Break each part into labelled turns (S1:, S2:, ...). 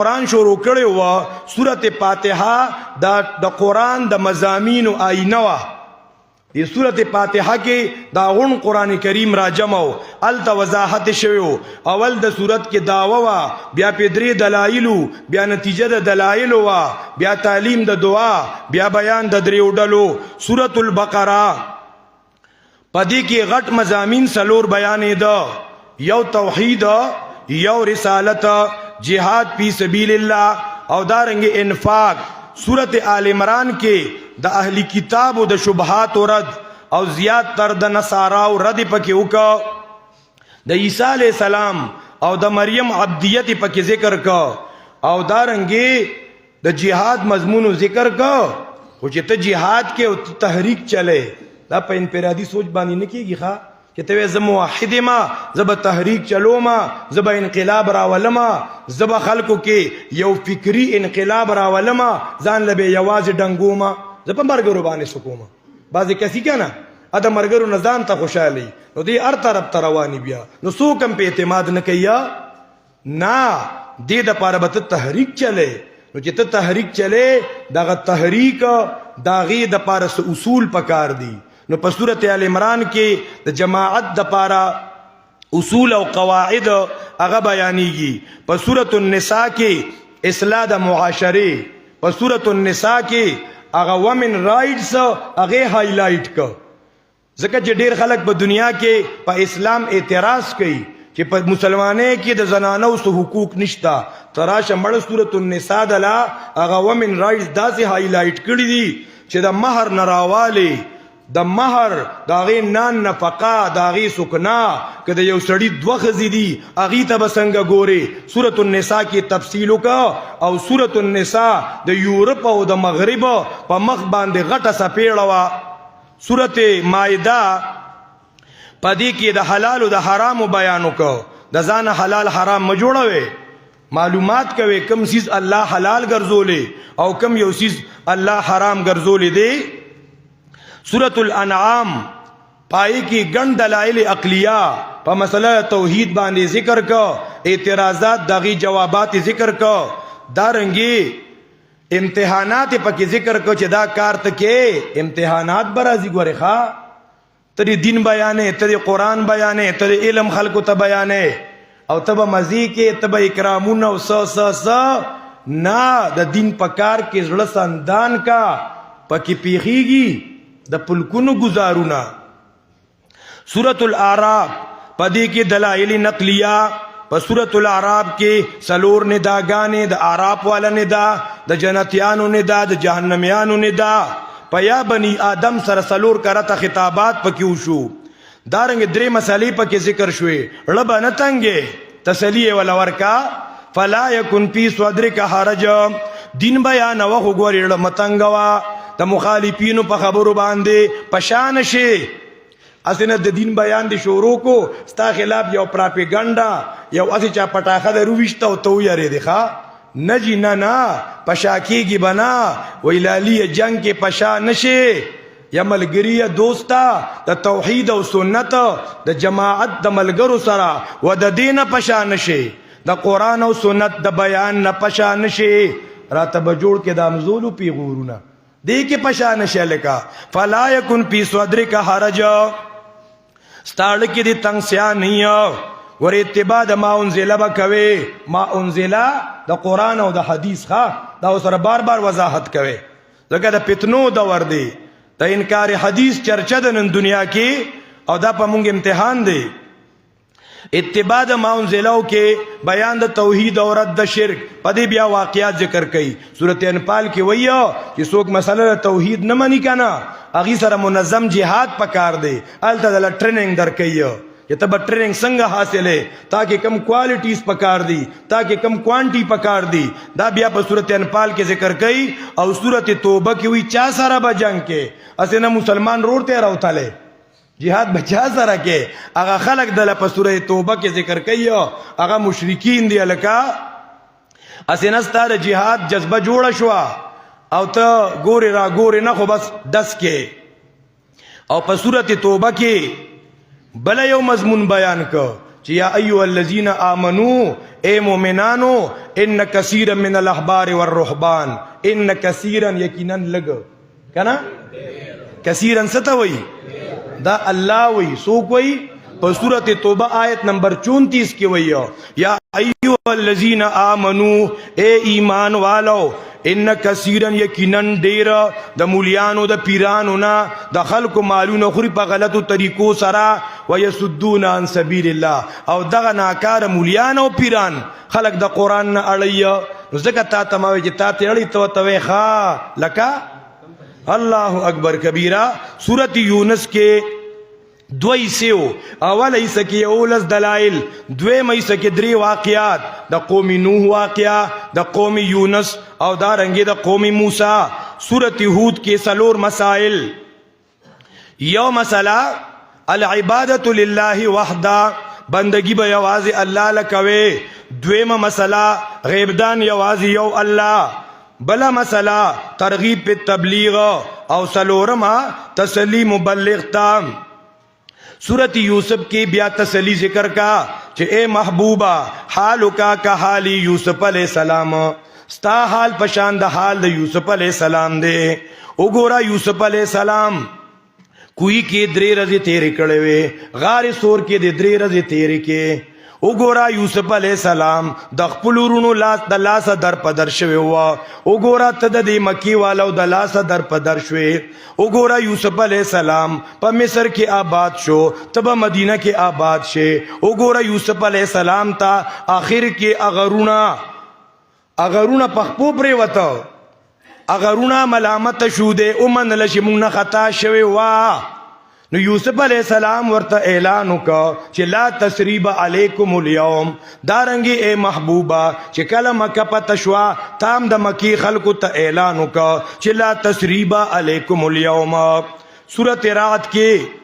S1: قرآن شروع کړی و سورت فاتحه د قرآن د مضامینو آینه وه. دی سورت فاتحه کې دا غون قرآن کریم را جمع و الته وضاحت شوی و. اول د سورت کې دعوه وه، بیا پې درې دلایلو، بیا نتیجه د دلایلو وه، بیا تعلیم د دعا، بیا بیان د دریو ډلو. سورت البقره پدې کې غټ مضامین سلور بیانېده، یو توحید، یو رسالت، جہاد فی سبیل اللہ او دارنگ انفاق. سورت آل عمران کے دا اہلی کتاب و دا شبہات و رد او زیاد تر دا نصارا و رد پکی اوکا، دا عیسیٰ علیہ السلام او دا مریم عبدیت پکی ذکر کا، او دارنگی دا جہاد مضمون و ذکر کا. خوچی تا جہاد کے تحریک چلے دا پا انفرادی سوچ بانی نکی گی خواہ کہ توی زب موحد ما، زب تحریک چلو ما، زب انقلاب راولما، زب خلقو کے یو فکری انقلاب راولما، زان لبے یواز ڈنگو ما، زب مرگرو بانے سکو ما. بازی کسی کیا نا ادا مرگرو نظام تا خوشحالی نو دی ار طرف تروانی بیا نو سوکم پہ اعتماد نکیا نا دی دا پارا بتا تحریک چلے. نو چی تا تحریک چلے دا تحریک دا غی دا پارا اصول پکار دی. نو پا صورت آل عمران کے دا جماعت دا پارا اصول و قواعد اغا بیانیگی. پا صورت النساء کے اصلاح دا معاشرے، پا صورت النساء کے اغا ومن رائٹس اغے ہائی لائٹ کا. ذکر چی دیر خلق پا دنیا کے پا اسلام اعتراض کئی کہ پا مسلمانے کی دا زنانو سو حقوق نشتا، تراش مڑ صورت النساء دلا اغا ومن رائٹس دا سے ہائی لائٹ کری دی چی دا مہر نراوالے، دا مہر دا غی نان نفقا، دا غی سکنا، کہ دا یو سڑی دو خزی دی اغی تا بسنگا گورے. سورت النساء کی تفصیلو کا او سورت النساء دا یورپ او دا مغرب پا مخ باندے غٹا سا پیڑوا. سورت مائدہ پا دی کی دا حلال و دا حرام بیانو کا، دا زان حلال حرام مجوڑوے، معلومات کوے کم چیز اللہ حلال گرزولے او کم یو چیز اللہ حرام گرزولے دے. سورت الانعام پائی کی گن دلائل عقلیہ پا مسئلہ توحید باندے ذکر کا، اعتراضات داغی جوابات ذکر کا، دارنگی امتحانات پا کی ذکر کا چی دا کارت کے امتحانات برازی گوارے خواہ تری دین بیانے، تری قرآن بیانے، تری علم خلقو تا بیانے او تبا مزی کے تبا اکرامون او سا نا دا دین پکار کے زڑساندان کا پا کی پیخیگی دا پلکنو گزارونا. سورت الاعراف پدی کی دلائل نقلیہ، پا سورت الاعراف کے سلور نداگانے، دا اعراف والا ندا، دا جنتیانو ندا، دا جہنمیانو ندا، پا یا بنی آدم سر سلور کرتا خطابات پا کیو شو. دارنگ درے مسئلے پا کی ذکر شوئے، ربا نتنگے تسلیے والا ورکا فلا یکن فی صدرک حرج. دین بیان وخو گوری متنگوا دا مخالفینو پا خبرو باندے پشان شے. اسنا دا دین بیان دی شورو کو ستا خلاف یو پراپیگنڈا یو اسی چا پٹاخہ دا روشتا و تو یارے دکھا نجی نا پشاکی گی بنا ویلالی جنگ کے پشا نشے. یا ملگری دوستا دا توحید و سنت دا جماعت دا ملگرو سرا و دا دین پشا نشے، دا قرآن و سنت دا بیان نا پشا نشے. راتب جوڑ کے دامزولو پی غورونا دے کے پشا نشے لکا فلا یکن پی صدرک حرج. ستارکی دی تنگ سیا نہیں ور اتباع دا ما انزلہ با کوئے، ما انزلہ دا قرآن و دا حدیث خواہ دا اسر بار بار وضاحت کوئے. لکہ دا پتنو دا وردے دا انکار حدیث چرچہ دن دنیا کی او دا پا مونگ امتحان دے. اتباع دا ما انزلہ کے بیان دا توحید اور رد دا شرک پدی بیا واقعات ذکر کئی. سورت انفال کی ویو کہ سوک مسئلہ توحید نمانی کنا اگی سر منظم جہاد پکار دے التا دل ٹریننگ در کئی کہ تب ٹریننگ سنگا حاصل ہے تاکہ کم کوالٹیز پکار دی تاکہ کم کوانٹی پکار دی. دا بیا پا سورت انفال کے ذکر کئی. او سورت توبہ کی ہوئی چا سارا با جنگ کے اسے نا مسلمان روڑتے رہو تلے جہاد بچا سارا کے اگا خلق دل پا سورت توبہ کے ذکر کئی. اگا مشرکین دی لکا اسے نستا دا جہاد جذبہ جوڑا شوا او تا گوری را گوری نخو بس دس کے. او پا سورت توبہ کے بلا یو مضمون بیان کا چې یا ایها الذین آمنو اے مومنانو ان کثیرا من الاحبار والرهبان ان کثیرا یقینا لګ کنه کثیرا ستوي دا الله وی سوک وی په سورۃ توبه آیت نمبر 34 کې وی یا ایها الذین آمنو اے ایمان والو ان کثیرا یقینا ډیر د مولیانو د پیرانو نه د خلکو مالونه خوري په غلطو طریقو سره ويسدون عن سبیل الله او دغه ناکاره مولیان او پیران خلق د قران نه اړي نو ځکه تا تماوي چې تا ته اړي توي ښا لکه الله اکبر کبیره سورۃ یونس کې دوی سیو اول ایسا کی اولس دلائل دوی ایسا کی دری واقعات دا قوم نوح واقعا دا قوم یونس او دا رنگی دا قوم موسیٰ سورۃ ہود کے سلور مسائل یو مسئلہ العبادت للہ وحدہ بندگی با یوازی اللہ لکوے دویم مسئلہ غیبدان یوازی یو اللہ بلا مسئلہ ترغیب پہ تبلیغ او سلورما تسلی مبلغ تام سورۃ یوسف کی بیا تسلی ذکر کا کہ اے محبوبہ حالو کا حالی یوسف علیہ السلام ستا حال پشاند حال دا یوسف علیہ السلام دے اگورا یوسف علیہ السلام کوئی کے درے رضی تیرے کڑے وے غار سور کے دے درے رضی تیرے کے وګورا یوسف علیہ السلام د خپل ورونو لاس د لاس در پدر شوی و وګورا ته د مکی والو د لاس در پدر شوی وګورا یوسف علیہ السلام په مصر کې آباد شو تب مدینہ کې آباد شه وګورا یوسف علیہ السلام تا آخر کې اغرونا پخپو پرې وته اغرونا ملامت شو دے اومن لشمون خطا شوی وا نو یوسف علیہ السلام ورته اعلان وکړ چې لا تسریب علیکم اليوم دارنګي اے محبوبا چې کله مکه پته شوا تام د مکی خلکو ته اعلان وکړ چې لا تسریب علیکم اليوم سورۃ رعد کې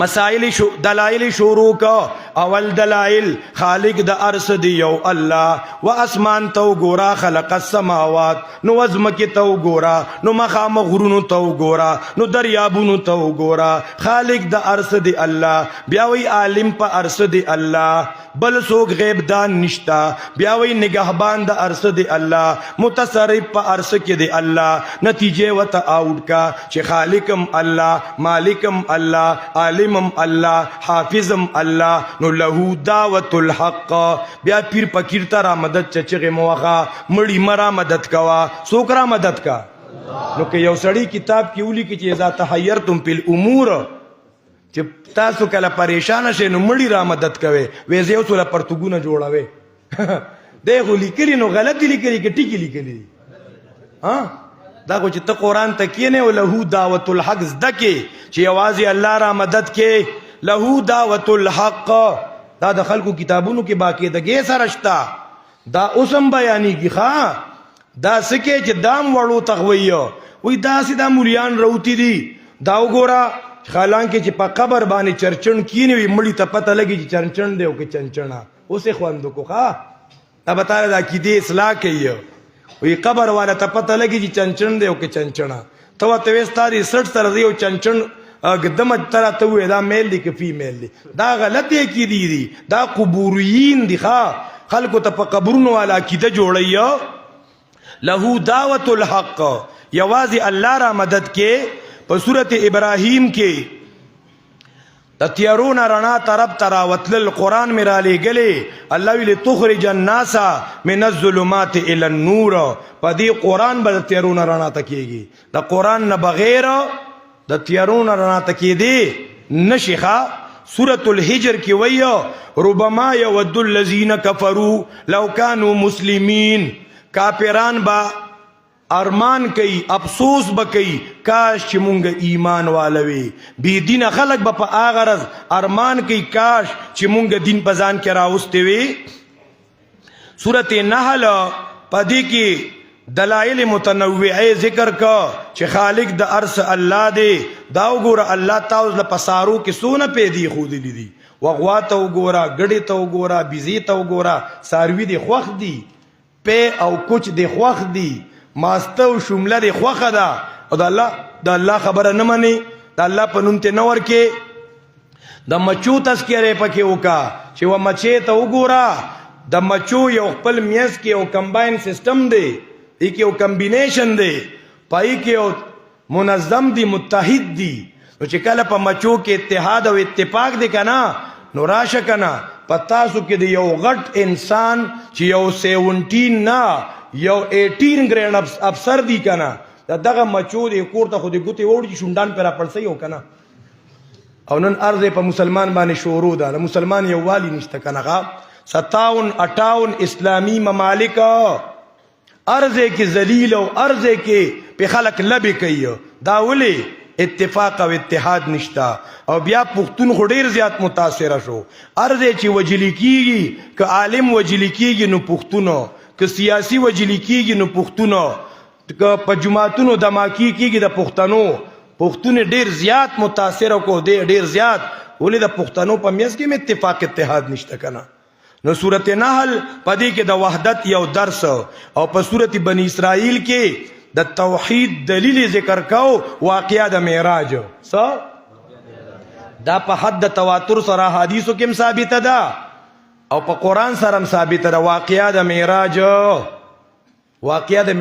S1: مسائل دلائل شروع کا اول دلائل خالق د ارض دی یو الله و اسمان تو ګورا خلق السماوات نو وزم کې تو ګورا نو مخام غرونو تو ګورا نو دریابونو تو ګورا خالق د ارض دی الله بیا وی عالم په ارض دی الله بل سوک غیب دان نشتا بیا وی نگہبان د ارض دی الله متصرف په ارض کې دی الله نتیجه وت اوټ کا چې خالقم الله مالکم الله عالمم الله حافظم الله نو له دعوت الحق بیا پیر پکیر تا را مدد چچغه موخه مړی مرا مدد کوا سوک را مدد کا نو که یو سړی کتاب کې ولي کې چې اذا تحیرتم فی الامور چې تاسو کله پریشان شئ نو مړی را مدد کوي وې زه اوسه پرتګونه جوړاوي دغه لیکلی نو غلطی لیکلی کې ټیکی لیکلی ها دا کو چې ته قران ته کینه او له دعوت الحق زدکه چې یوازې الله را مدد کې له دعوت الحق دا د خلکو کتابونو کې باقاعدګي سره شتا دا اوسم بیانی کی ښا دا سکه چې دام وړو تغویو وې دا سیدا مولیان روتی دي دا وګورا حالانکه چې په قبر باندې چرچن کینی وي مړی ته پته لګي چې چرچن دی او کې چنچنا اوسه خواندو کو ښا دا بتاله دا کې دې اصلاح کوي وی قبر والا ته پته لګي چې چنچن دی او کې چنچنا ته ته وستاري 60 سره دی او چنچن قدم تر ته وې دا میل دی کې فیمیل دی دا غلطه کې دی دا قبورین دی ښا خلکو ته په قبرونو والا کیده جوړي له دعوت الحق یوازې الله را مدد کې په سورۃ ابراہیم کې د تیارون رڼا طرف تراوتل القرآن میرا لګلې الله ویل تخرج الناس من الظلمات الى النور په دې قرآن بل تیارون رڼا تکیږي د قرآن نه بغیر د تیارون رڼا تکیدي نشخه سورۃ الحجر کې وایو ربما یود الذین کفروا لو كانوا مسلمین کافران با ارمان کئی افسوس بکئی کاش چې مونږ ایمان والوي بی دین خلق با په آغرز ارمان کئی کاش چې مونږ دین پزان کې راوستي وي سورۃ نحل پدې کې دلائل متنوعه ذکر کا چې خالق د ارض الله دی دا وګوره الله تعالی له پسارو کې سونه پیدي خود دي وغوا ته وګوره غړي ته وګوره بيزي ته وګوره ساروي دی خوخ دی په او کوچ دی خوخ دی ماستو شمله دی خوخه ده او د الله خبره نه مني د الله په نوم ته نور کې د مچو تذکره پکې وکا چې و مچې ته وګوره د مچو یو خپل میز کې یو کمباین سیستم دی کې یو کمبینیشن دی پای کې یو منظم دی متحد دی نو چې کله په مچو کې اتحاد او اتفاق دی کنه نو راشه کنه پتاسو کې دی یو غټ انسان چې یو 17 نه یو 18 ګریډ افسر دی کنه دغه مچو دی کور ته خو دی ګوتې وړي شونډان پر پړسي او کنه او نن ارزه په مسلمان باندې شروع ده مسلمان یو والی نشته کنه 57-58 اسلامی ممالک ارزه کې ذلیل او ارزه کې په خلق لبه کوي دا ولي اتفاق او اتحاد نشتا او بیا پښتون خډیر زیات متاثر شو ارزه چې وجلی کیږي ک عالم وجلی کیږي نو پښتونو ک سیاسی وجلی کیږي نو پښتونو ک په جماعتونو دماکی کیږي د پښتنو پښتون ډیر زیات متاثر کو ډیر زیات ولې د پښتنو په میز کې اتفاق اتحاد نشته کنه نو سورت نحل پدې کې د وحدت یو درس او په سورت بنی اسرائیل کې د توحید دلیل ذکر کاو واقعا د معراج دا په حد د تواتر سره حدیثو کې ثابت ده او په قران سره هم ثابت ده واقعا د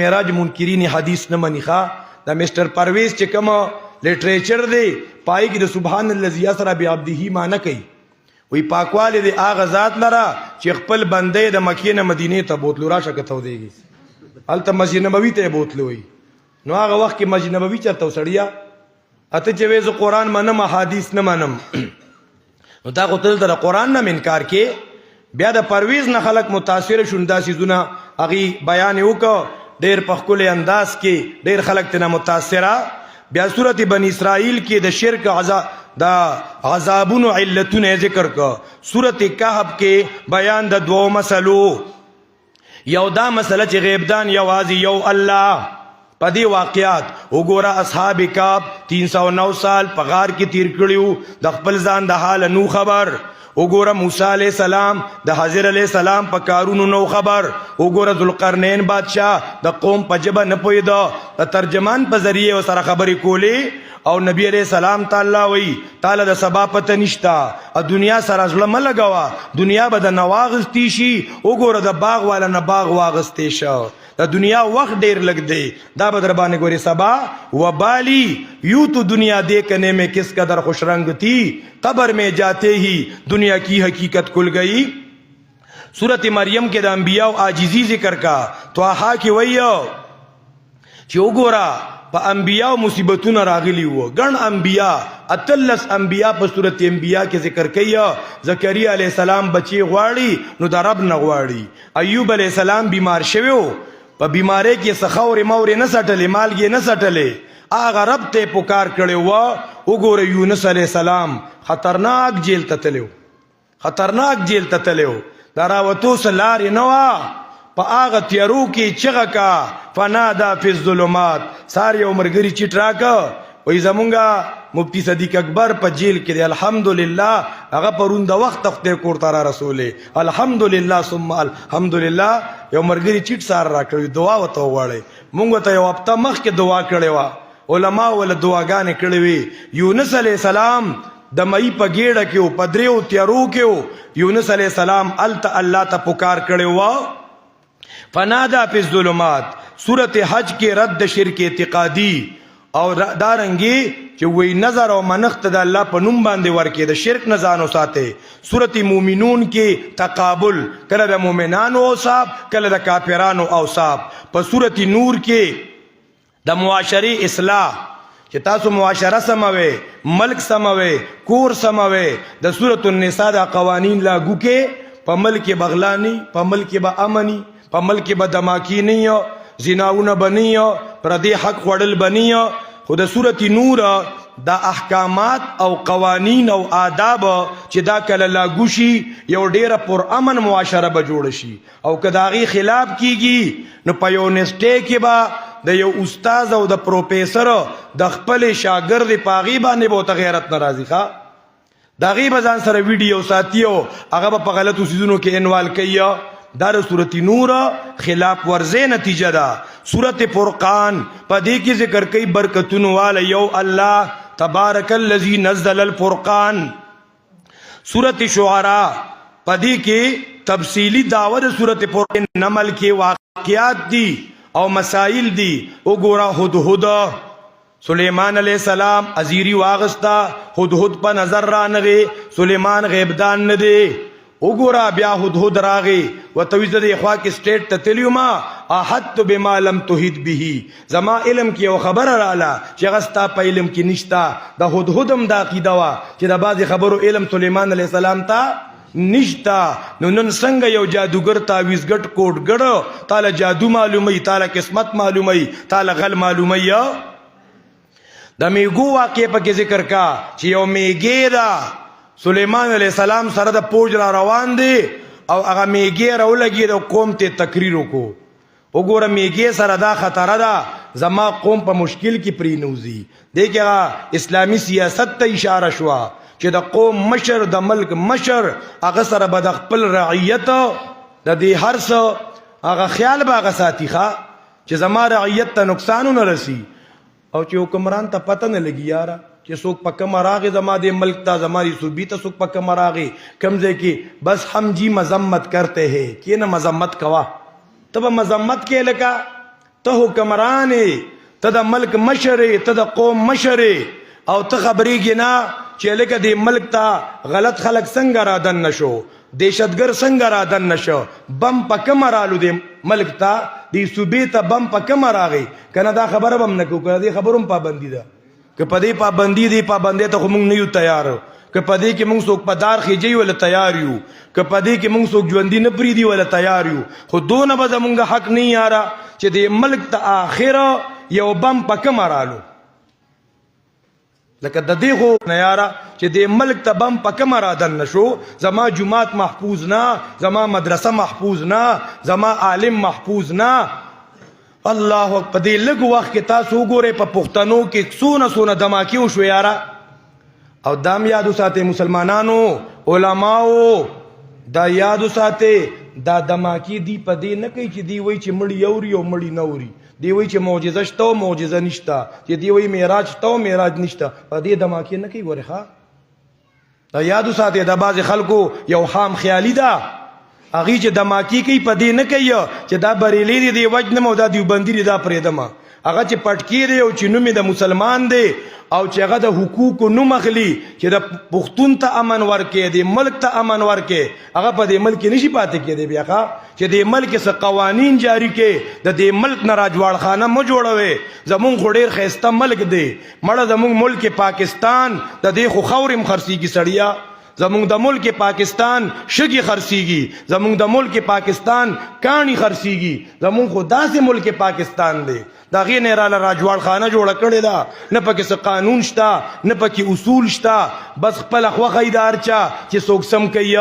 S1: معراج منکرین حدیث نه منیخه د مستر پرویز چې کوم لټریچر دی پای کې د سبحان الذی اسرا بعبده معنی کوي وی پاکواله دی اغه ذات لرا چې خپل بندې د مکې نه مدینه ته بوتلو راشه کته ودیږي الته مسجد نبوي ته بوتلو وي نو هغه وخت کې مسجد نبوي چرته وسړیا اته چې وې قرآن منم حدیث نه منم نو دا قتل در قرآن نه انکار کې بیا د پرویز نه خلق متاثر شوندا سيزونه اغي بیان وکړه ډېر په خپل انداز کې ډېر خلق ته متاثره بیا سورت بنی اسرائیل کې د شرک عذابونو علتونه ذکر کا سورت کهف کې بیان د دوو مسلو یو دا مسله چې غیب دان یوازې یو الله پدې واقعات وګوره اصحاب کهف 309 سال په غار کې تیر کړیو د خپل ځان د حال نو خبر وګوره موسی علیہ السلام د حضرت علیہ السلام په کارونو نو خبر وګوره ذوالقرنین بادشاہ د قوم په جبه نه پویدا د ترجمان په ذریعه سره خبرې کولې او نبی علیہ السلام تعالی وی تعالی د سبا پته نشتا ا دنیا سره ځل م لګوا دنیا به د نواغستی شي وګوره د باغ والا نه باغ واغستی شو د دنیا وخت ډیر لګ دی دا به در باندې ګوري سبا وبالی یوں تو دنیا دیکھنے میں کس قدر خوش رنگ تھی قبر میں جاتے ہی دنیا کی حقیقت کھل گئی سورت مریم کې د انبیاء عاجزی ذکر کا توحا کې وایو چې وګوره په انبیاء مصیبتونه راغلی وو ګڼ انبیاء اتلس انبیاء په سورت انبیاء کې ذکر کیا زکریا علیہ السلام بچی غواړي نو د رب نه غواړي ایوب علیہ السلام بیمار شوی په بیماری کې سخور مور نه سټلې مالګي نه سټلې اغه رب ته پکار کړي و وګوره یونس علیہ السلام خطرناک جیل ته تلو دراوتو سلار نوا په اغه تیارو کې چغه کا فنادا فی الظلمات سار یو مرګری چټراکا وای زمونږه مفتی صدیق اکبر په جیل کې دی الحمدلله هغه پروند وخت خدای کور ته رسوله الحمدلله ثم الحمدلله یو مرګری چټ سار راکړي دعا وته وړي مونږ ته یو هفته مخ کې دعا کړې و علما ول دعاګانې کړې وي یونس علی السلام د مئی په ګېډه کې په دریو تیارو کې یونس علی السلام الله ته پکار کړي و فنادا فی الظلمات سورت حج کې رد شرک اعتقادی او دارنګي چې وی نظر او منخت د الله په نوم باندې ورکې د شرک نه ځان وساته سورت مومنون کې تقابل کله د مؤمنانو اوصاف کله د کافرانو اوصاف په سورت نور کې د معاشري اصلاح چې تاسو معاشره سموي ملک سموي کور سموي د سورت النساء د قوانین لاګو کې په ملک بغلانی په ملک به امنی په ملک به دماکی نه زناونه بنیو پردی حق وړل بنیو خو د سورت نور دا احکامات او قوانین او آداب چې دا کله لاګو شي یو ډیره پر امن معاشره به جوړ شي او کداغي خلاف کیږي نو په یونیورسيټي کې به د یو استاد او د پروفیسور د خپل شاګرد پاغي باندې به غیرت ناراضي ښا دا غي بزان سره ویډیو ساتیو هغه په غلطو سيزونو کې انوال کیا دار سورت نور خلاف ورزه نتیجه ده سورت فرقان پدې کې ذکر کوي برکتونو والا یو الله تبارک الذی نزل الفرقان سورت شعراء پدی کې تفصیلی دعوت سورت پر نمل کې واقعات دی او مسائل دی. وګورا هدهد سلیمان علیہ السلام ازیری واغستا، هدهد په نظر را نغی، سلیمان غیبدان نه دی. وګورا بیا هدهد راغی وتویز د اخوا کې سټیټ ته تلیوما احط بما لم تحد به، زما علم کې یو خبر رااله چې غستا په علم کې نشتا. د هدهدم دا عقیده وا چې د بعض خبرو علم سلیمان علیہ السلام ته نشتا. نو نن څنګه یو جادوګر تعویز ګټ کوټ ګړو تعالی جادو معلومي، تعالی قسمت معلومي، تعالی غل معلومي. د میګو واقع په کې ذکر کا چې یو میګی دا سلیمان علیہ السلام سره د پوج را روان دی او هغه میګی راولګي د قوم ته تقریر وکړو. وګوره میګی سره دا خطر ده زما قوم په مشکل کې پرینوزی. دغه اسلامی سیاست ته اشاره شو چې د قوم مشر د ملک مشر هغه سره به د خپل رعیت د دې هر څه هغه خیال به هغه ساتي چې زما رعیت ته نقصان نه رسی، او چې حکمران ته پته نه لګي یاره چې څوک په کوم راغی زما د ملک ته، زماری صوبې ته څوک په کوم راغی کمزې کې بس ہم جی مذمت کرتے ہیں. کې نه مذمت کوا، ته به مذمت کې لکه ته حکمران ته د ملک مشر ته د قوم مشر او ته خبرېږي نه چې لکه د ملک ته غلط خلک څنګه رادن نشو، دهشتګر څنګه رادن نشو، بم په کوم رالو د ملک ته د صوبې ته بم په کوم راغی کنه. دا خبره بم نه کوو، دې خبروم پابندي ده که په دې پابندي دی پابندي ته خو موږ نه یو تیار، که په دې کې موږ څوک په دار خېجي ولا تیار یو، که په دې کې موږ څوک ژوندي نه پریدي ولا تیار یو. خو دونه به زمونږ حق نه یاره چې د ملک ته آخره یو بم په کوم رالو، لکه د دې خو نه یاره چې د ملک ته بم په کوم رادن نشو. زما جماعت محفوظ نه، زما مدرسه محفوظ نه، زما عالم محفوظ نه. الله په دې لږ وخت کې تاسو وګورئ په پښتنو کې څونه دماکي وشو یاره. او دام یادو ساتئ مسلمانانو، علماو دا یادو ساتئ، دا دماکي دی په دې نه کوي چې دی وایي چې مړی یوري او مړی نه وري، دی وایي چې معجزه شته او معجزه نشته، چې دی وایي معراج شته او معراج نشته. په دې دماکي نه کوي. ګورئ ښه دا یادو ساتئ، دا بعضې خلکو یو خام خیالي ده هغې چې دماکي کوي په دې نه کوي چې دا بریلی دی دی وجنم او دا دیوبندي دی دا پرېږدم. هغه چې پټکي دی او چې نوم د مسلمان دی او چې هغه د حقوقو نوم اخلي چې د پښتون ته امن ورکې، د ملک ته امن ورکې، هغه په دې ملک کې نشي پاتې کېدی. بیا چې د ملک څه قوانین جاری کې د دې ملک نه راجواړخانه مه جوړوي. زمونږ خو ډېر ښایسته ملک دی مړه، زمونږ ملک پاکستان د دې خو خاورې م خرڅېږي سړیا، زمونږ د ملک پاکستان شګي خرڅېږي، زمونږ د ملک پاکستان کاڼي خرڅېږي، زمونږ خو داسې ملک پاکستان دی د هغې نه یې راله راجواړخانه جوړه کړې ده، نه پکې څه قانون شته نه پکې اصول شته، بس خپله خوښه یې د هر چا چې څوک سم کوي.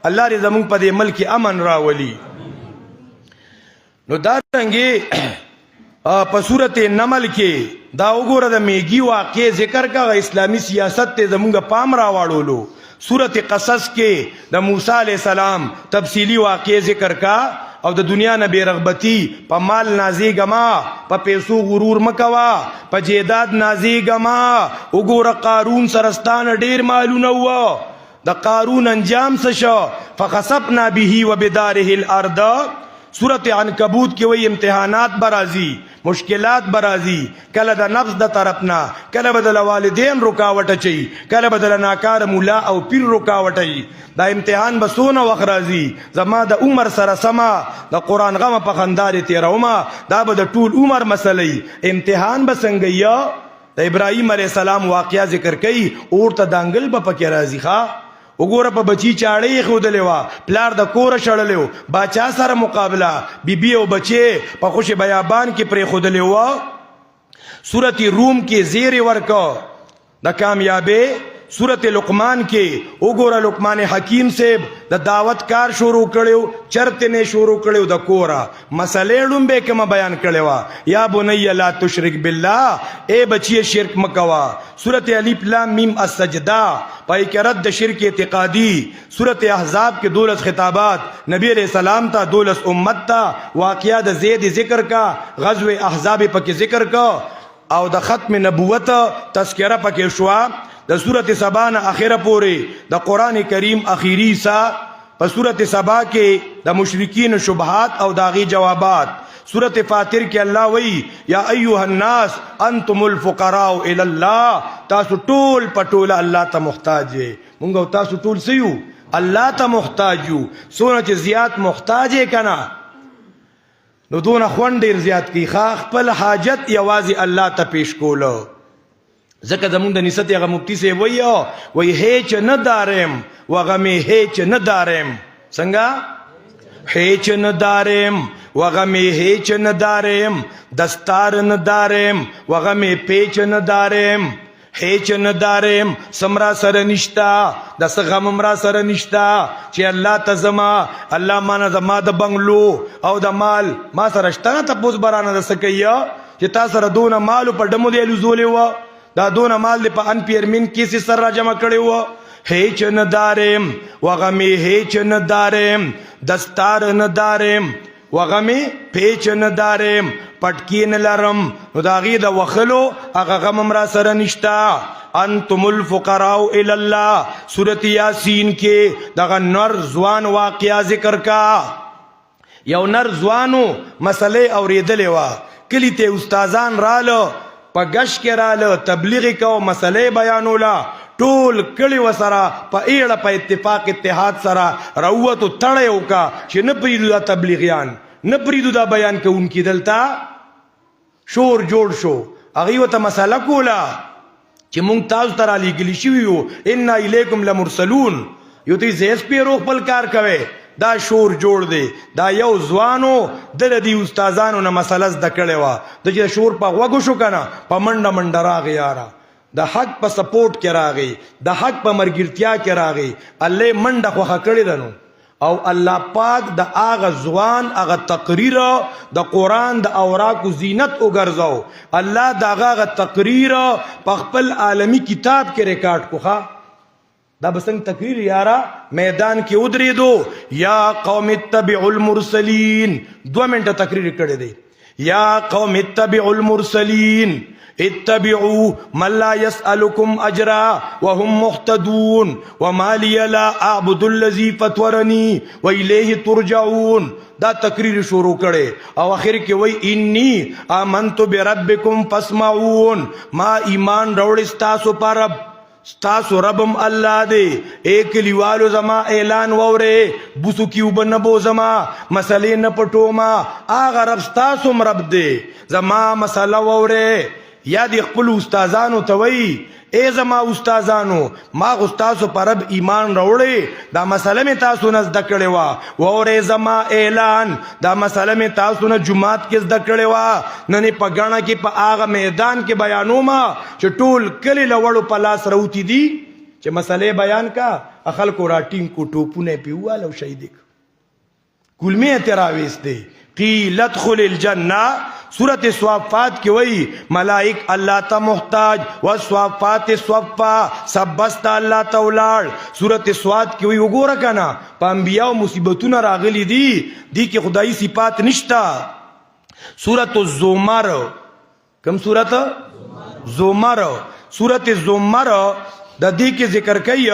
S1: الله دې زمونږ په دې ملک امن راولي. نو دارنګې په صورت نمل کې دا وګوره د میګي واقع ذکر کا، اسلامي سیاست ته زمونږ پام راواړولو. سورت قصص کې د موسی علیہ السلام تفصیلی واقع ذکر کا او د دنیا نه بے رغبتی، په مال نازیګما، په پیسو غرور مکوا، په جیداد نازیګما. وګوره قارون سرستان ډیر مالونه و، د قارون انجام څه شو؟ فخسفنا به وبداره الارض. سورت عنکبوت کې وی امتحانات برازي، مشکلات برازي، کله د نفس د طرفنا، کله بدل والدین رکاوټ چي، کله بدل ناکار مولا او پیر رکاوټ چي. دا امتحان بسونه وخت راځي. زما د عمر سره سما د قران غم په خنداري تیروما، دا به د ټول عمر مسلې امتحان بسنګ یا د ابراهيم عليه السلام واقعا ذکر کړي. اورته دانګل به پکې راځي. ښا وګوره په بچی چاړې خودلې وا، پلار د کور شړلې، باچا سره مقابله، بیبي او بچي په خوش بیابان کې پرې خودلې وا. سورت روم کې زیر ورکو د کامیابی. سورت لقمان کې وګوره لقمان حکیم صاحب د دعوت کار شروع کړو، چرته نه شروع کړو د کورا مسلې لومبه کما بیان کړو. یا بنی لا تشرک بالله، اے بچی شرک مکوا. سورت الف لام میم السجدہ پای کې رد د شرک اعتقادی. سورت احزاب کې 12 خطابات نبی علیہ السلام ته، 12 امت ته. واقعہ د زید ذکر کا، غزوه احزاب پکې ذکر کا، او د ختم نبوت تذکرہ پکې شوا. د سورت سبا نه اخره پورې د قران کریم اخیری سا په سورت سبا کې د مشرکین شبهات او داغي جوابات. سورت فاتر کې الله وی یا ایها الناس انتم الفقراء الى الله، تاسو ټول پټول الله ته محتاج یې. مونږ تاسو ټول سيو الله ته محتاج یو. سونه چې زیات محتاج یې کنه نو دون خوان ډیر زیات کی خپل حاجت یوازې الله ته پیش کولو. ځکه زمونږ د نسبت هغه مفتی سی وی هیچ نه دارم وغمی هیچ نه دارم. څنګه هیچ نه دارم وغمی هیچ نه دارم، دستار نه دارم وغمی پیچ نه دارم، هیچ نه دارم سمرا سره نشتا د غم مرا سره نشتا چې الله ته زما الله مانه زما د بنگلو او د مال ما سره شته ته پوس برانه د سکیا چې تا سره دون مال په دمو دی لزولې و دا دون مال په ان پیرمن کې سر را جمع کړي و. هیچ نه دارم وغمی هیچ نه دارم، دستار نه دارم وغمی پیچ نه دارم، پټکی نه لرم نو داغي د وخلو هغه غم مرا سره نشتا. انتم الفقراء الى الله سورۃ یاسین کې دغه نر ځوان واقعیا ذکر کا. یو نر ځوانو مسلې اوریدلې وا، کلی ته استادان رااله په گش کې رااله تبلیغ کو مسلې بیانولا، ټول کلی وسره په ایړه په اتفاق اتحاد سره راوته تړیو کا چې نه پریدو دا تبلیغیان نه پریدو دا بیان کوونکی دلتا شور جوړ شو. هغه وته مسله کولا چې مونږ تاسو ته را لېږلي شوي یو انا الیکم لمرسلون، یو دوی زیس پیرو خپل کار کوي. دا شور جوړ دی. دا یو ځوانو د دې استادانو نه مسله زده کړې وه د چې شور په غوږو شو که نه په منډه منډه راغی یاره د حق په سپورټ کې راغی د حق په مرګرتیا کې راغی الله منډه خوښه کړې ده نو او الله پاک د هغه ځوان هغه تقریر د قرآن د اوراقو زینت وګرځاو. الله د هغه تقریر په خپل عالمي کتاب کې ریکارډ کوخه. دا بسنگ تقریر یارا میدان کې ودرېدو یا قوم اتبعوا المرسلین 2 منټه تقریر کړی دی. یا قوم اتبعوا المرسلین اتبعوا من لا يسألكم اجرا وهم مهتدون وما لي لا اعبد الذي فطرني واليه ترجعون. دا تقریر شروع کړي او اخر کې وای انی آمنت بربکم فاسمعون، ما ایمان راوړ تاسو پر رب ستاسو ربم الله دی. ایک لیوالو زما اعلان ووره بوسو کیو بنبو زما مسئلے نپٹو ما آغا رب ستاسو مرب دی زما مسئلہ ووره. یا دی خپل استازانو توئی اے زما استازانو ما استاسو پر رب ایمان روڑے دا مسئلہ میں تاسو نزد کڑے وا ووره زما اعلان دا مسئلہ میں تاسو نا جماعت کے زد کڑے وا ننی پا گانا کی پا آغا میدان کے بیانو ما چو ټول کلی لوڑو پلاس روتی دی چو مسئلے بیان کا اخل کو راٹین کو ٹوپونے پیوا لو شہیدک کلمی اعتراویس دے قیل ادخل الجنہ. سورت صوافات کی وئی ملائک اللہ تا محتاج والصوافات صوفا سبستا اللہ تا اولاد. سورت صوات کی وئی وګوره کنا پا انبیاء و مصیبتون راغلی دی کی خدای صفات نشتا. سورت الزمر کم سورت زمر سورت زمر دا دی کی ذکر کئی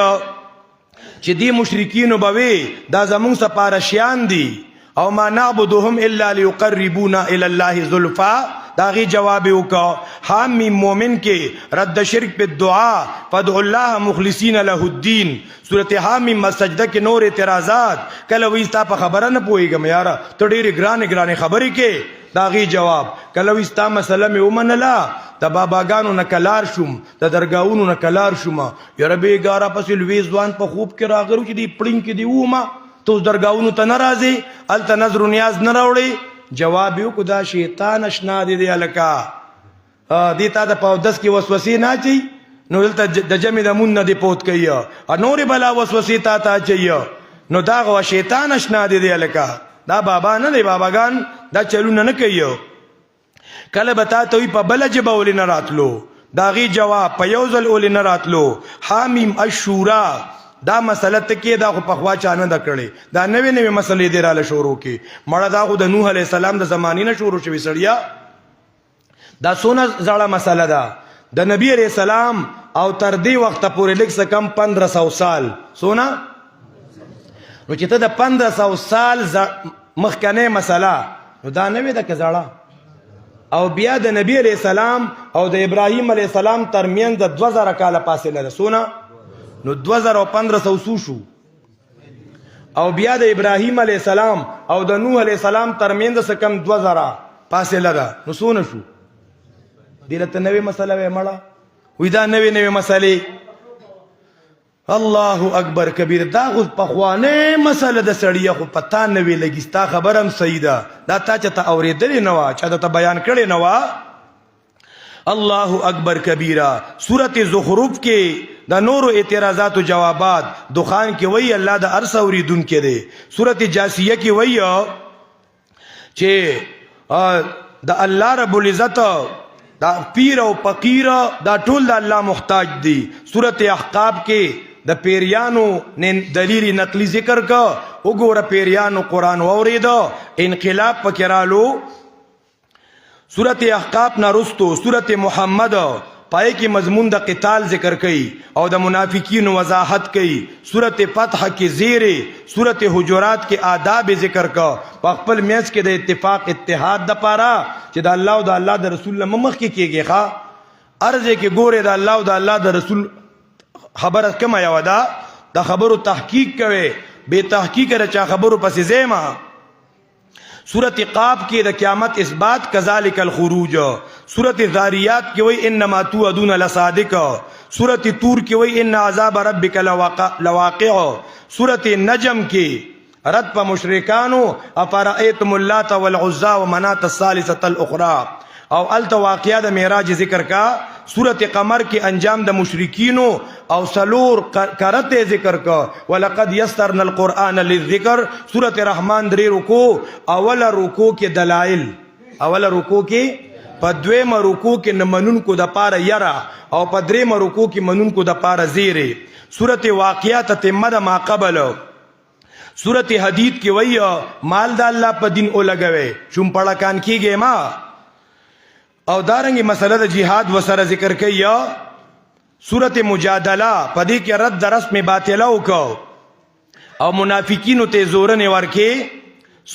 S1: چی دی مشرکینو بوی دا زمون سپارشیان دی او ما نعبدهم الا ليقربونا الى الله زلفا. داغی جواب وکا حامی مومن کے رد شرک پہ دعا فدعو اللہ مخلصین له الدین. صورت حامی مسجدہ کے نور اعتراضات کلویستا پا خبرہ نہ پوئی گم یارا تو دیر گرانے خبری کے داغی جواب کلویستا مسئلہ میں امن اللہ دا باباگانو نکلار شم دا درگاونو نکلار شما یارا بیگارا پسی لویزوان پا خوب کے راغرو چی دی پڑنگ کی دی اوما تو درگاونو تا نرازی التا نظر و نیاز نراوڑی. جوابیو کو دا شیطان اشنا دی الکا دیتا دا پاودس کی وسوسی نا چی نو دلتا دا جمع دا من دی پوت کئی نوری بلا وسوسی تا چی نو دا غوا شیطان اشنا دی الکا. دا بابا نا دی باباگان دا چلو نا کئی کل بتا توی پا بلا جبا اولی نراتلو داغی جواب پا یوزل اولی نراتلو. حامیم الشورا دا مسئلہ تکی دا خو پخوا چانه دا کړي دا نوی نوی مسئلے دی راله شروع کی مړه دا خو د نوح علیہ السلام د زمانی نه شروع شوی سړیا دا سونه زړه مسئلہ دا د نبی علیہ السلام او تر دې وخت پورې لږ څه کم 1500 سال سونا نو چې ته د 1500 سال مخکنه مسله نو دا نه وي د کزړه او بیا د نبی علیہ السلام او د ابراهیم علیہ السلام ترمنځ د 2000 کاله فاصله ده سونا نو 2000 او 1500 شو او بیا د ابراهیم علیہ السلام او د نوح علیہ السلام ترمنځ څه کم 2000 فاصله ده نو سونه شو دلته نوې مسله وې مړه وې دا نوې مسلې الله اکبر کبیر دا خو پخوانه مسله د سړی خو پتا نه وی لګستا خبرم صحیح ده دا تا چې ته اورېدلې نه وا چې ته بیان کړې نه وا الله اکبر کبیره سورۃ زخرف کې د نورو اعتراضات او جوابات دخان کې وی الله د ارس اوریدون کې دی سورۃ جاسیه کې وی چې د الله رب العزت دا پیر او فقیر دا ټول د الله محتاج دي سورۃ احقاف کې د پیریانو دلیل نقلی ذکر کا وګوره پیریانو قران اوریدو انقلاب پکرالو سورۃ احقاف نارستو سورۃ محمد پای کې مضمون د قتال ذکر کړي او د منافقین وضاحت کړي سورۃ فتح کې زیره سورۃ حجرات کې آداب ذکر کا په خپل میچ کې د اتفاق اتحاد د پاره چې د الله او د الله د رسول مخ کې کېږي ښا ارزه کې ګوره د الله او د الله د رسول خبره کما یو ده د خبرو تحقیق کوي به تحقیق را چا خبرو پسې زیما سورۃ قاف کې د قیامت اثبات کذالک الخروج سورۃ ذاریات کې وای انما توعدون لصادق سورۃ طور کې وای ان عذاب ربک لواقع سورۃ النجم کې رد په مشرکانو افرایتم اللات والعزى ومنات الثالثه الاخرى او الت واقعہ د معراج ذکر کا سورۃ قمر کې انجام د مشرکینو او سلور کرته ذکر کا ولقد یسرنا القرآن للذکر سورۃ رحمان درې رکوع اول رکوع کې دلائل اول رکوع کې په دویم رکوع کې نمنون کو د پاره یرا او په دریم رکوع کې منون کو د پاره زیره سورۃ واقعہ تتمه د ما قبل سورۃ حدید کې وایي مال د الله په دین او لګوي شوم پړه کان کیږي ما او دارنګي مسله د جهاد وسره ذکر کوي یا سورۃ مجادله پدې کې رد درس می باطله وکاو او منافقینو ته زورن ورکه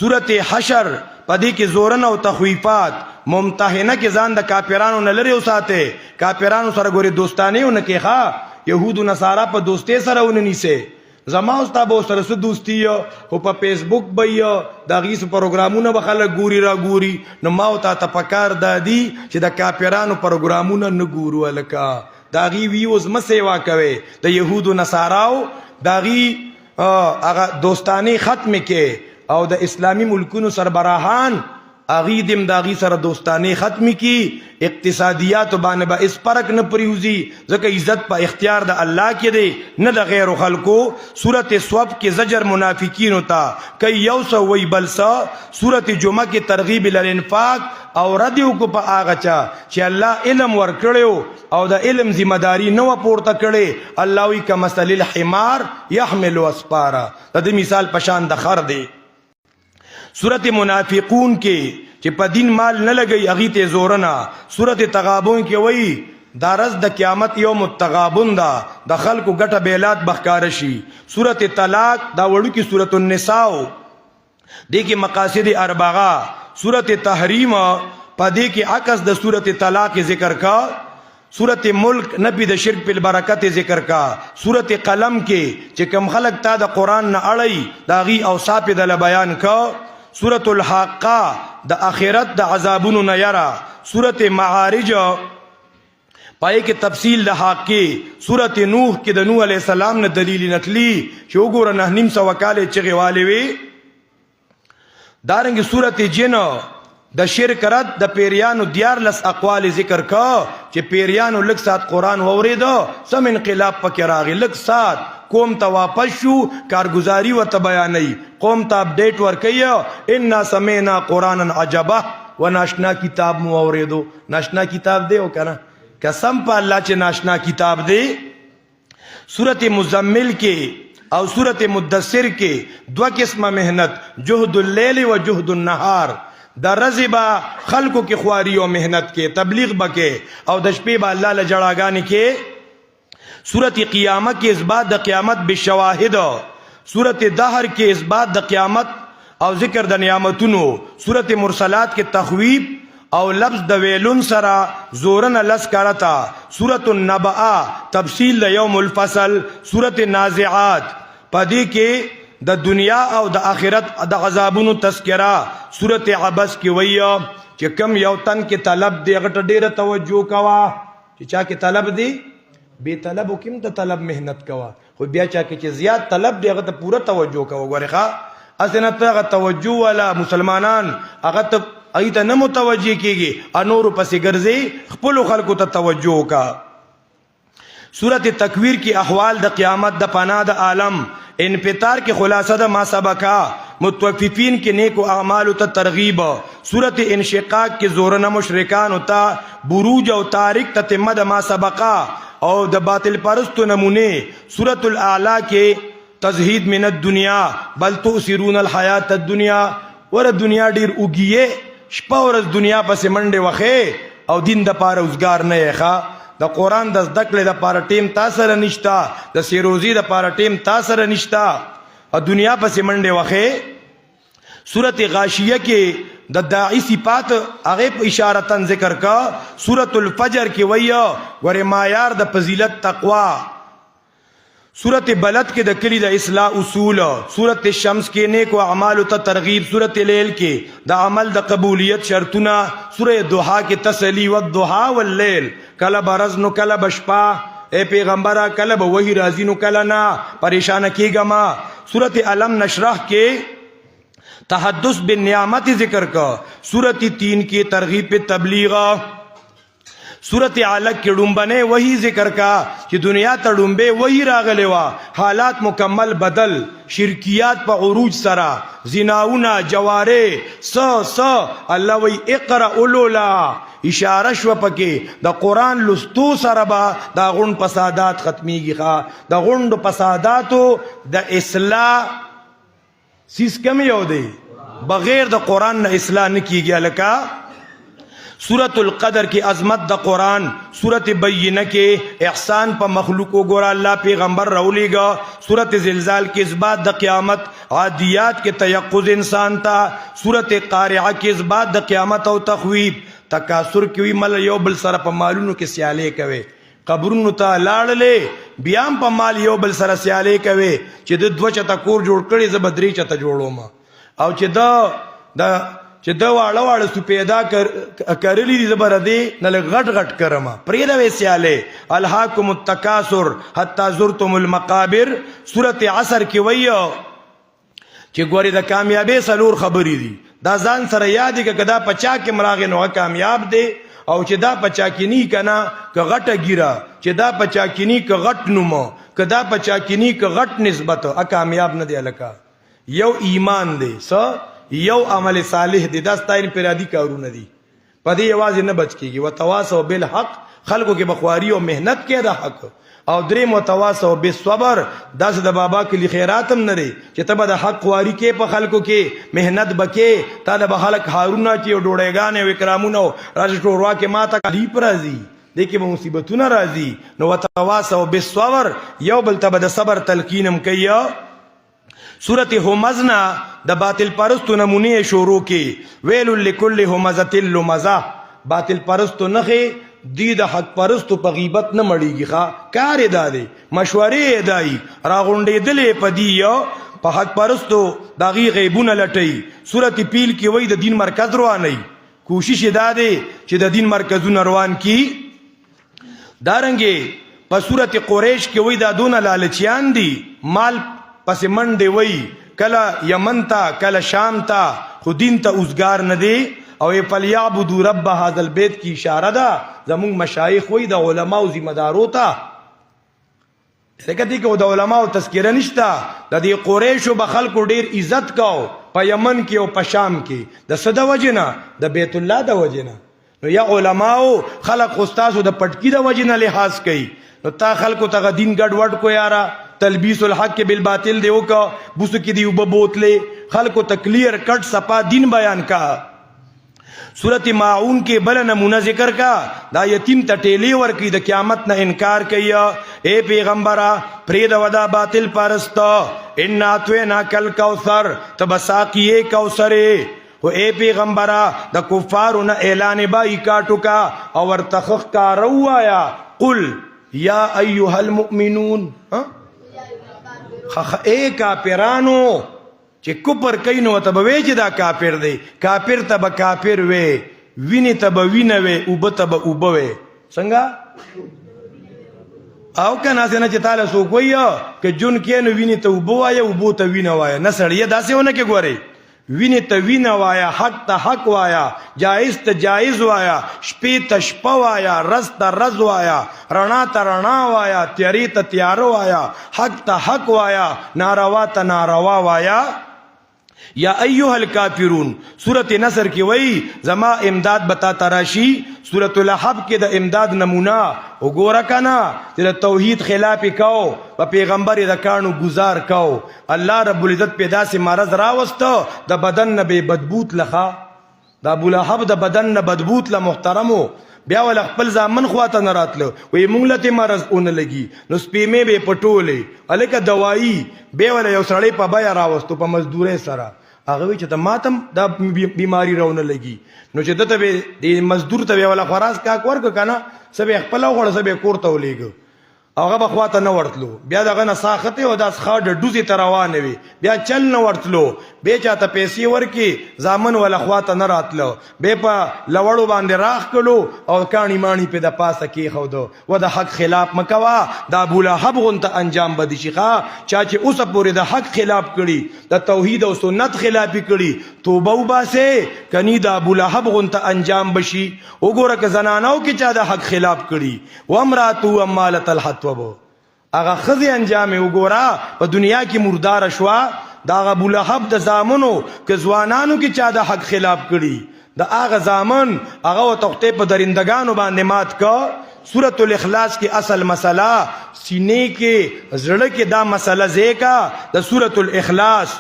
S1: سورۃ حشر پدې کې زورن او تخویفات ممتحنه کې ځان د کافرانو نه لري وساته کافرانو سره ګوري دوستانه ونه کې ښا يهود او نصارا په دوستي سره وننيسه زما استاد سره سره دوستي او په فیسبوک بیا د غیس پروګرامونه به خلک ګوري را ګوري نو ما او تا تفکر دادی چې د کاپیرانو پروګرامونه نه ګورو الکا دا غي ویوز م سیوا کوي د يهودو نصاراو دا غي هغه دوستانه ختم کې او د اسلامی ملکونو سربراهان اغي دم داغي سره دوستانه ختم کی اقتصادیات باندې با اس فرق نه پریوزی ځکه عزت په اختیار د الله کې دی نه د غیر خلقو سورۃ صف کې زجر منافقین ہوتا کای یو سو وی بلسا سورۃ جمعہ کې ترغیب للانفاق او ردیو کو په هغه چا چې الله علم ورکړیو او د علم ذمہ داری نو پورته کړي الله وی کمثل الحمار يحمل اسفارا د دې مثال پشان د خر دی سورۃ منافقون کې چې په دین مال نه لګي اغي ته زورنا سورۃ تغابن کې وایي دا رز د قیامت یوم التغابن دا د خلکو ګټه بیلات بخکار شي سورۃ طلاق دا وړو کې سورۃ النساء دې کې مقاصد اربعه سورۃ تحریم په دې کې عکس د سورۃ طلاق ذکر کا سورۃ ملک نبی د شرک په برکت ذکر کا سورۃ قلم کې چې کم خلق تا د قران نه اړي دا غي اوصاف د بیان کا سورۃ الحاقہ د اخرت د عذابونو نه یرا سورۃ معارج پای کې تفصیل د حق سورۃ نوح کې د نوح علی السلام نه دلیل نقلی چې وګوره نه نیم سو وکاله چغه والي وي دارنګ سورۃ جن د شرک رد د پیریانو دیارلس اقوال ذکر کا چې پیریانو لک سات قران ووریدو سم انقلاب پکې راغی لک سات قوم ته واپس شو کارگزاری و ته بیانې قوم ته اپډیټ ورکړي ان سمینا قرانا عجبا وناشنا کتاب مو اوریدو ناشنا کتاب دی او کنه قسم په الله چې ناشنا کتاب دی سورۃ مزمل کې او سورۃ مدثر کې دو قسمه مهنت جهد الليل و جهد النهار د رزبا خلقو کې خواري او مهنت کې تبلیغ بکې او د شپې با الله له جړاګانی کې سورت قیامت کی اثبات د قیامت بالشواهد، سورت دهر کی اثبات د قیامت او ذکر د نعمتونو، سورت مرسلات کی تخویب او لفظ د ویلون سرا زورن لس کرتا، سورت النبأ تفصیل د یوم الفصل، سورت نازعات پدی کې د دنیا او د آخرت د عذابونو تذکرہ، سورت عبس کی ویا چې کم یو تن کې طلب دی غټ ډیره توجه کوا، چې چا کې طلب دی بے طلب کم ته طلب محنت کوا، خو بیا چا کې چې زیات طلب دی هغه ته پوره توجه کوا. ګورې اسنه ته هغه توجه والا مسلمانان هغه ته ایت نه متوجه کیږي، انور پسې ګرځي، خپل خلکو ته توجه کا. سورت تکویر کی احوال د قیامت د پناه د عالم، انفطار کی خلاصہ د ما سبقا، متوففین کی نیکو اعمال ته ترغیب، سورت انشقاق کی زورن مشرکان تا بروج او تارک تتمه د ما سبقا او د باطل پرستو نمونه، سورت الاعلی کی تزہید من الدنیا بل تؤثرون الحیات الدنیا، ور دنیا ډیر اوږیه شپه ورځ دنیا پسې منډه وخه او دین د پاره اوسګار نه ښه، د قرآن د زده کړې د پاره ټیم تا سره نشتا، د سیروزی د پاره ټیم تا سره نشتا او دنیا پسې منډه وخه. سورت غاشیه کې د داعی صفات هغه په اشارتن ذکر کا، سورت الفجر کې ویا ور معیار د فضیلت تقوا، سورت بلد کې د کلی د اصلاح اصول، سورت الشمس کې نیکو اعمال ته ترغیب، سورت لیل کې د عمل د قبولیت شرطونه، سورہ دوحا کې تسلی والضحا واللیل، کله برز نو کله بشپا، اے پیغمبره کله به وحی راځي نو کله نه پریشان کیږما. سورت علم نشرح کې تحدث بالنعمت ذکر کا، سورت 3 کی ترغیب پہ تبلیغ، سورت علق کې ډومبنه وਹੀ ذکر کا چې دنیا ته ډومبه وਹੀ راغلی وا، حالات مکمل بدل، شرکیات په عروج سرا، زناونه جواره س الله وی اقرا اولولا، اشاره شو پکې د قران لستو سره با دا غون فسادات ختميږي ښا، د غوندو فساداتو د اصلاح سیس کم یو دی، بغیر د قران نه اصلاح نه کیږي. لکه سورت القدر کی عظمت د قرآن، سورت بینہ کے احسان پا مخلوق و گورا اللہ پیغمبر رولی گا، سورت زلزال کی اثبات د قیامت، عادیات کے تیقظ انسان تا، سورت قارعہ کی اثبات د قیامت او تخویب، تکاثر کیوی مل یو بل سر پا مالونو کے سیالے کوے، قبرونو تا لاړلې بیام پا مال یو بل سر سیالے کوے، چې د دو چتا کور جوړ کړي زه به درې چتا جوړو ما، او چې دا واړه واړه سو پیدا کرلی دي زبر دی نه غټ غټ کرما پرې دا وسیاله. الهاکم التکاثر حتا زرتم المقابر، سورت عصر کې وایو چې ګوري د کامیابی سلور خبرې دي، دا ځان سره یاد کې کدا پچا کې مراغه نو کامیاب دی، او چې دا پچا کې نی کنا ک غټه ګیرا، چې دا پچا کې نی ک غټ نومو، کدا پچا کې نی ک غټ نسبت ا کامیاب نه دی. الکا یو ایمان دی یو عمل صالح دی، دا ستاین پیرادی کارونه دي، پدې आवाज نه بچ کیږي. وتواصوا بالحق، خلقو کې بخواری او محنت کې د حق، او درې متواصوا بالصبر، دا د بابا کې خیراتم نه لري چې تبه د حق خواري کې په خلقو کې محنت بکې، تا د خلق هارونه چې ډوړېګان او کرامونه راځي ټوروا کې ما ته کلی پرازي دغه به مصیبتونه راځي. نو وتواصوا بالصبر، یو بل ته د صبر تلقینم کوي. سورت همزنا د باطل پرستو نمونه شروع کی، ویل لکل همزۃ لمزہ، باطل پرستو نخه دی د حق پرستو په غیبت نه مړیږي ښا، کار دادی مشورې دای راغونډې دلې پدی یو په حق پرستو داغي غیبونه لټي. سورت پیل کی وای د دین مرکز رواني، کوشش دادی چې د دین مرکزونه روان کی. دارنګي په سورت قریش کی وای دا دون لالچیان دي، مال پس منډه وای کله یمن تا کله شام تا، خو دین ته اوسګار نه دی. او فلیعبدوا رب هذا البيت کی اشاره ده زمون مشایخ وای د علماء او ذمہ دارو ته، څنګه دي کو د علماء او تذکرہ نشتا، د دې قریشو به خلکو ډیر عزت کاو په یمن کې او په شام کې، د صد وجنه د بیت الله د وجنه. نو یا علماء خلق استادو د پټکی د وجنه لحاظ کوي، نو تا خلکو ته دین ګډ وډ کو یارا، تلبیس الحق بالباطل دیو کا بوسو کی دیو بوتلے، خلکو تکلیر کٹ سپا دین بیان کا. سورت ماعون کې بل نمونه ذکر کا دا یتیم ته ټیلی ورکی د قیامت نه انکار کوي اے پیغمبره پرید ودا باطل پرست ان اتوینا کل کوثر تبساقی کوثر او اے پیغمبره د کفارو نه اعلان بای کاټو کا او ورتخخ کا روایا قل یا ایها المؤمنون خخ اے کافرانو چې کوپر کینو ته به چې دا کافر دی کافر ته به کافر وې ویني ته به وینه وې او به ته به اوبه وې څنګه او کنه څنګه چې تعالی سو کوی ک جون کینو ویني ته اوبه وای او بو ته وینه وای نه سړی داسې ونه کې ګوري ویني ته وینه وایا حق ته حق وایا جایز ته جایز وایا شپې ته شپه وایا رز ته رز وایا رڼا ته رڼا وایا تیاری ته تیارو وایا حق ته حق وایا ناروا ته ناروا وایا یا ایها الکافرون سورۃ نصر کی وئی زما امداد بتا تراشی سورۃ الاحزاب کې د امداد نمونه وګوره کنا چې توحید خلاف کو په پیغمبر د کانو گزار کو الله رب العزت پیدا سي مرض راوستو د بدن نه به بدبوت لخوا د ابو لهب د بدن نه بدبوت له محترمو بیا ول خپل ځامن خواته نه راتلو وې مونږ له مرض اون لګي نو سپېمې به پټولې الکه دوايي به ول یو سړی په بیا راوستو په مزدوري سره هغه چې ته ماتم دا بیماری راونه لګي نو چې دته به د مزدور ته ولا خراس کا ورک کنه سبه خپل غوړ سبه کوړته ولېګو هغه بخواته نه ورتلو بیا دغه نه ساخته او داس خاډ ډوزي تروان وي بیا چل نه ورتلو به چاته پیسې ورکی ځامن ولا خواته نه راتلو به په لوړو باندې راخ کلو او کانی مانی په د پاسه کې خو دو و د حق خلاف مکوا دا ابو لهب غنته انجام بدی شيخه چا چې اوس پورې د حق خلاف کړي د توحید او سنت خلاف کړي توبه وباسه کني د ابو لهب غنته انجام بشي وګوره ک زنانو کې چا د حق خلاف کړي و امراتو امالت الحطب اغه خزي انجام وګوره په دنیا کې مردار شوا دا ابو لهب د زامنو ک ځوانانو کې چا د حق خلاف کړي د اغه زامن اغه توخته په درندگانو باندې مات کا سورۃ الاخلاص کی اصل مسئلہ سینے کې زړه کې دا مسئلہ زیکا د سورۃ الاخلاص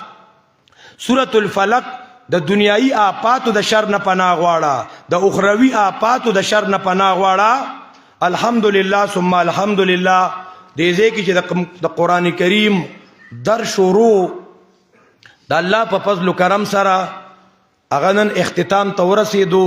S1: سورۃ الفلق د دنیایي آفاتو د شر نه پناه غواړه د اخروی آفاتو د شر نه پناه غواړه الحمدلله ثم الحمدلله دې ځکه چې د قران کریم در شروع د الله په فضل و کرم سره اغنن اختتام ته ورسېدو